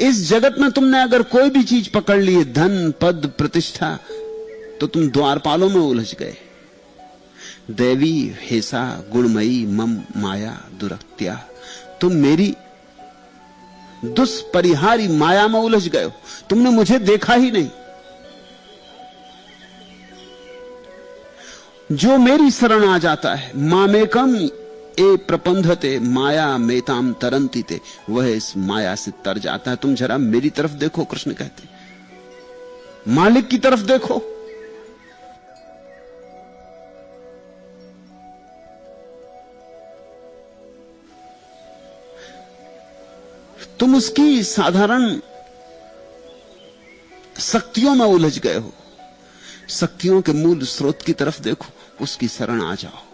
इस जगत में तुमने अगर कोई भी चीज पकड़ ली, धन पद प्रतिष्ठा, तो तुम द्वारपालों में उलझ गए। देवी हेसा गुणमयी मम माया दुरक्त्या, तुम मेरी दुष्परिहारी माया में उलझ गए हो। तुमने मुझे देखा ही नहीं। जो मेरी शरण आ जाता है, मामेकम ए प्रपंधते माया मेताम तरंतीते, वह इस माया से तर जाता है। तुम जरा मेरी तरफ देखो, कृष्ण कहते, मालिक की तरफ देखो। तुम उसकी साधारण शक्तियों में उलझ गए हो। शक्तियों के मूल स्रोत की तरफ देखो, उसकी शरण आ जाओ।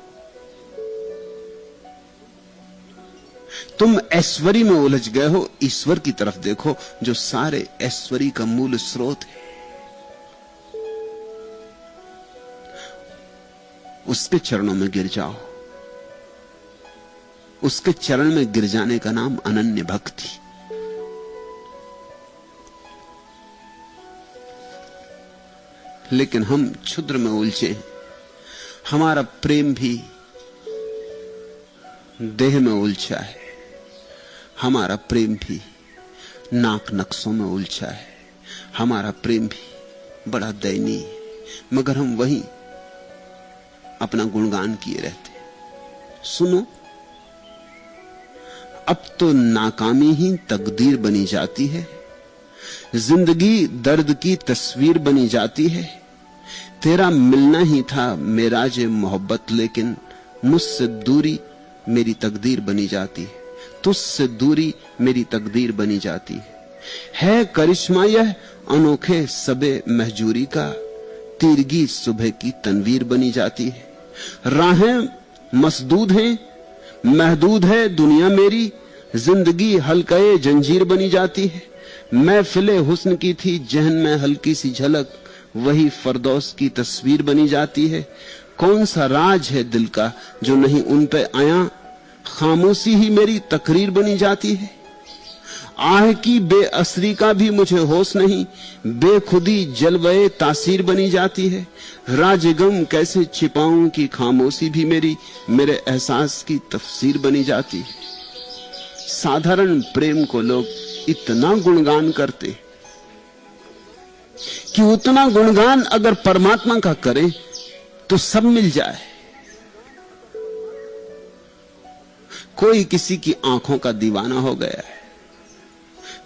तुम ऐश्वर्य में उलझ गए हो, ईश्वर की तरफ देखो जो सारे ऐश्वर्य का मूल स्रोत है। उसके चरणों में गिर जाओ। उसके चरण में गिर जाने का नाम अनन्य भक्ति। लेकिन हम क्षुद्र में उलझे हैं। हमारा प्रेम भी देह में उलझा है, हमारा प्रेम भी नाक नक्शों में उलझा है, हमारा प्रेम भी बड़ा दयनीय है, मगर हम वहीं अपना गुणगान किए रहते हैं। सुनो, अब तो नाकामी ही तकदीर बनी जाती है, जिंदगी दर्द की तस्वीर बनी जाती है। तेरा मिलना ही था मेरा जे मोहब्बत, लेकिन मुझसे दूरी मेरी तकदीर बनी जाती है, तुझसे दूरी मेरी तकदीर बनी जाती है करिश्मा यह अनोखे सबे महजूरी का, तीरगी सुबह की तनवीर बनी जाती है। राहें मसदूद हैं, महदूद है दुनिया मेरी, जिंदगी हल्के जंजीर बनी जाती है। महफिले हुस्न की थी जहन में हल्की सी झलक, वही फरदौस की तस्वीर बनी जाती है। कौन सा राज है दिल का जो नहीं उन पे आया, खामोशी ही मेरी तकरीर बनी जाती है। आह की बेअसरी का भी मुझे होश नहीं, बेखुदी जलवे तासीर बनी जाती है। राज गम कैसे छिपाऊं कि खामोशी भी मेरे एहसास की तफसीर बनी जाती है। साधारण प्रेम को लोग इतना गुणगान करते कि उतना गुणगान अगर परमात्मा का करें तो सब मिल जाए। कोई किसी की आंखों का दीवाना हो गया है,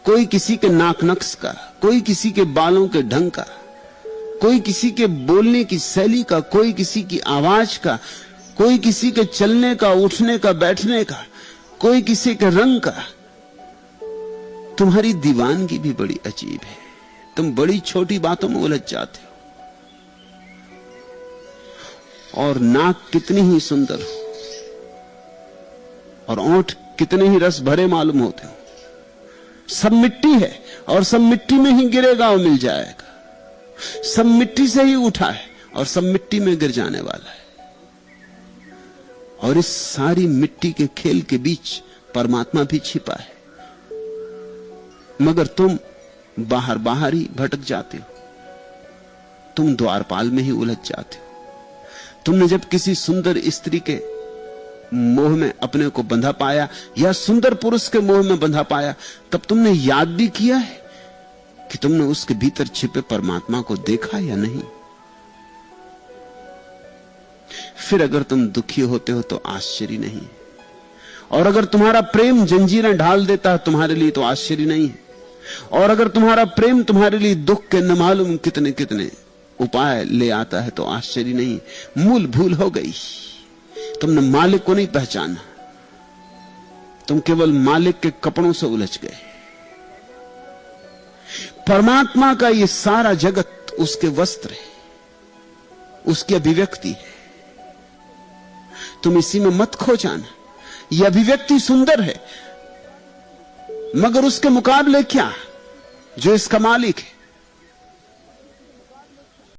कोई किसी के नाक नक्श का, कोई किसी के बालों के ढंग का, कोई किसी के बोलने की शैली का, कोई किसी की आवाज का, कोई किसी के चलने का, उठने का, बैठने का, कोई किसी के रंग का। तुम्हारी दीवानगी भी बड़ी अजीब है, तुम बड़ी छोटी बातों में उलझ जाते हो। और नाक कितनी ही सुंदर हो और ओंठ कितने ही रस भरे मालूम होते हो, सब मिट्टी है और सब मिट्टी में ही गिरेगा और मिल जाएगा। सब मिट्टी से ही उठा है और सब मिट्टी में गिर जाने वाला है। और इस सारी मिट्टी के खेल के बीच परमात्मा भी छिपा है, मगर तुम बाहर बाहर ही भटक जाते हो, तुम द्वारपाल में ही उलझ जाते हो। तुमने जब किसी सुंदर स्त्री के मोह में अपने को बंधा पाया या सुंदर पुरुष के मोह में बंधा पाया, तब तुमने याद भी किया है कि तुमने उसके भीतर छिपे परमात्मा को देखा या नहीं। फिर अगर तुम दुखी होते हो तो आश्चर्य नहीं, और अगर तुम्हारा प्रेम जंजीरें ढाल देता है तुम्हारे लिए तो आश्चर्य नहीं है। और अगर तुम्हारा प्रेम तुम्हारे लिए दुख के न मालूम कितने कितने उपाय ले आता है तो आश्चर्य नहीं। मूल भूल हो गई, तुमने मालिक को नहीं पहचाना, तुम केवल मालिक के कपड़ों से उलझ गए। परमात्मा का ये सारा जगत उसके वस्त्र है, उसकी अभिव्यक्ति है। तुम इसी में मत खो जाना। यह अभिव्यक्ति सुंदर है, मगर उसके मुकाबले क्या जो इसका मालिक है।